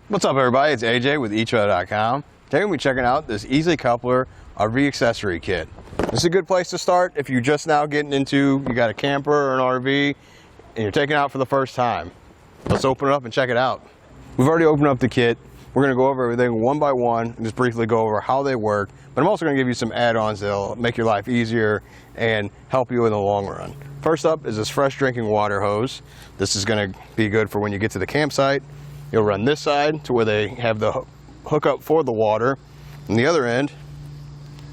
What's up, everybody? It's AJ with etrailer.com. Today we'll be checking out this Easy Coupler RV accessory kit. This is a good place to start if you're just now getting into, you got a camper or an RV and you're taking it out for the first time. Let's open it up and check it out. We've already opened up the kit. We're going to go over everything one by one and just briefly go over how they work, but I'm also going to give you some add-ons that'll make your life easier and help you in the long run. First up is this fresh drinking water hose. This is going to be good for when you get to the campsite. You'll run this side to where they have the hookup for the water, and the other end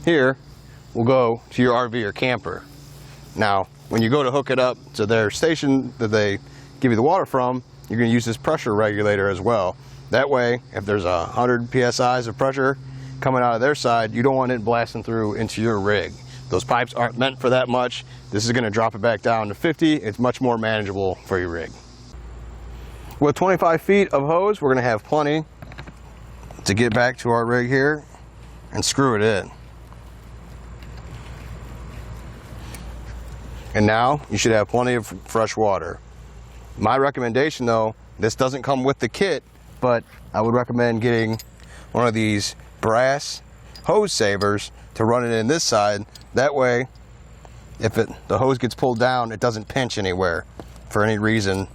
here will go to your RV or camper. Now, when you go to hook it up to their station that they give you the water from, you're going to use this pressure regulator as well. That way, if there's 100 psi's of pressure coming out of their side, you don't want it blasting through into your rig. Those pipes aren't meant for that much. This is going to drop it back down to 50. It's much more manageable for your rig. With 25 feet of hose, we're going to have plenty to get back to our rig here and screw it in. And now you should have plenty of fresh water. My recommendation though, this doesn't come with the kit, but I would recommend getting one of these brass hose savers to run it in this side. That way, if the hose gets pulled down, it doesn't pinch anywhere for any reason,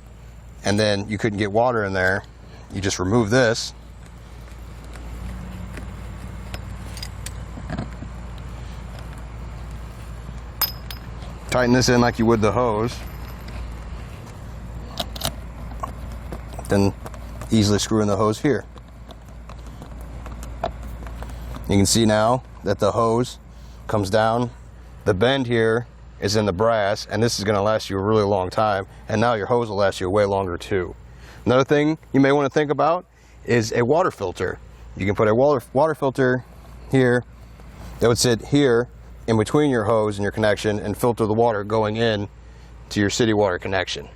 and then you couldn't get water in there. You just remove this. Tighten this in like you would the hose. Then easily screw in the hose here. You can see now that the hose comes down. The bend here is in the brass, and this is going to last you a really long time, and now your hose will last you way longer too. Another thing you may want to think about is a water filter. You can put a water filter here that would sit here in between your hose and your connection and filter the water going in to your city water connection.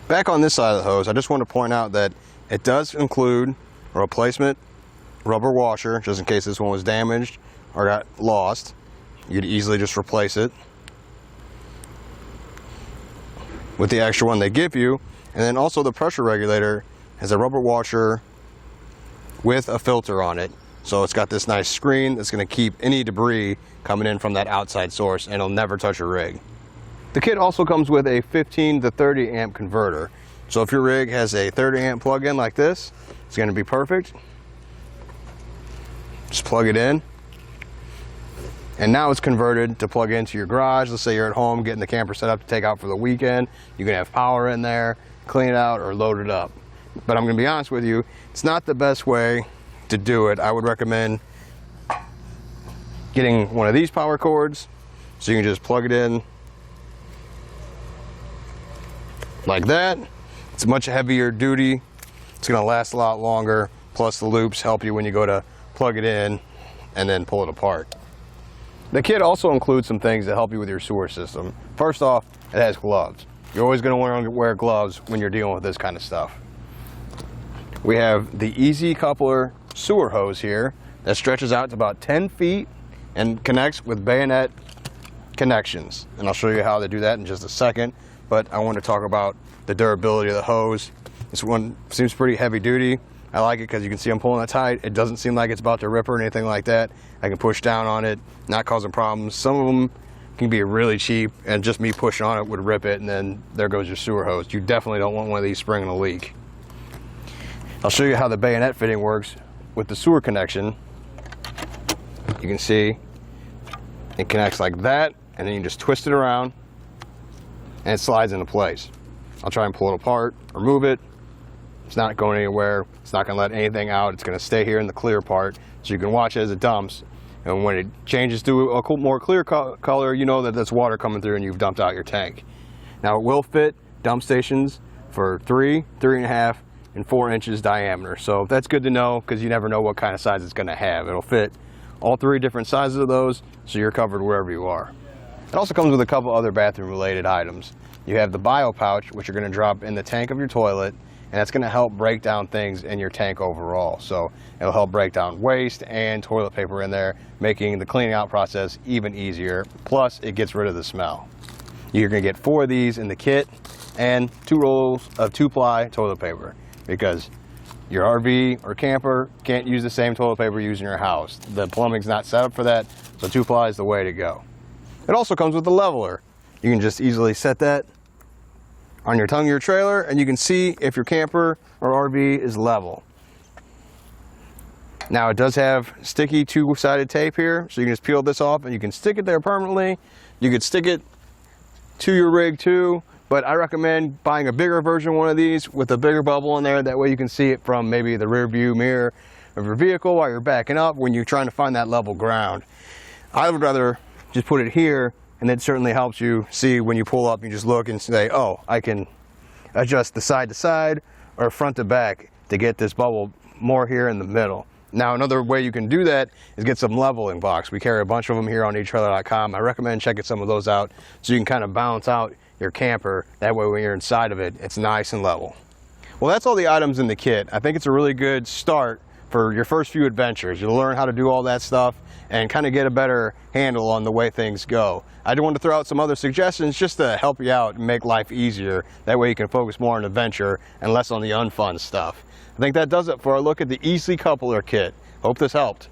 Back on this side of the hose, I just want to point out that it does include a replacement rubber washer, just in case this one was damaged or got lost. You could easily just replace it with the extra one they give you. And then also the pressure regulator has a rubber washer with a filter on it. So it's got this nice screen that's going to keep any debris coming in from that outside source, and it'll never touch your rig. The kit also comes with a 15 to 30 amp converter. So if your rig has a 30 amp plug-in like this, it's going to be perfect. Just plug it in. And now it's converted to plug into your garage. Let's say you're at home getting the camper set up to take out for the weekend. You can have power in there, clean it out, or load it up. But I'm going to be honest with you, it's not the best way to do it. I would recommend getting one of these power cords so you can just plug it in like that. It's much heavier duty. It's going to last a lot longer. Plus the loops help you when you go to plug it in and then pull it apart. The kit also includes some things that help you with your sewer system. First off, it has gloves. You're always going to want to wear gloves when you're dealing with this kind of stuff. We have the Easy Coupler sewer hose here that stretches out to about 10 feet and connects with bayonet connections. And I'll show you how they do that in just a second, but I want to talk about the durability of the hose. This one seems pretty heavy duty. I like it because you can see I'm pulling it tight. It doesn't seem like it's about to rip or anything like that. I can push down on it, not causing problems. Some of them can be really cheap, and just me pushing on it would rip it, and then there goes your sewer hose. You definitely don't want one of these springing a leak. I'll show you how the bayonet fitting works with the sewer connection. You can see it connects like that, and then you just twist it around, and it slides into place. I'll try and pull it apart, remove it. It's not going anywhere. It's not going to let anything out. It's going to stay here in the clear part, so you can watch it as it dumps. And when it changes to a more clear color, you know that that's water coming through and you've dumped out your tank. Now it will fit dump stations for 3, 3.5, and 4 inches diameter. So that's good to know because you never know what kind of size it's going to have. It'll fit all 3 different sizes of those, so you're covered wherever you are. It also comes with a couple other bathroom related items. You have the bio pouch, which you're going to drop in the tank of your toilet, and that's going to help break down things in your tank overall. So it'll help break down waste and toilet paper in there, making the cleaning out process even easier. Plus, it gets rid of the smell. You're going to get 4 of these in the kit and 2 rolls of 2-ply toilet paper, because your RV or camper can't use the same toilet paper you use in your house. The plumbing's not set up for that, so 2-ply is the way to go. It also comes with a leveler. You can just easily set that on your tongue of your trailer, and you can see if your camper or RV is level. Now it does have sticky 2-sided tape here, so you can just peel this off and you can stick it there permanently. You could stick it to your rig too, but I recommend buying a bigger version of one of these with a bigger bubble in there. That way you can see it from maybe the rear view mirror of your vehicle while you're backing up when you're trying to find that level ground. I would rather just put it here, and it certainly helps you see when you pull up. You just look and say, oh, I can adjust the side to side or front to back to get this bubble more here in the middle. Now another way you can do that is get some leveling blocks. We carry a bunch of them here on etrailer.com. I recommend checking some of those out so you can kind of balance out your camper. That way when you're inside of it, it's nice and level. Well, that's all the items in the kit. I think it's a really good start for your first few adventures. You'll learn how to do all that stuff and kind of get a better handle on the way things go. I do want to throw out some other suggestions just to help you out and make life easier. That way you can focus more on adventure and less on the unfun stuff. I think that does it for our look at the Easy Coupler kit. Hope this helped.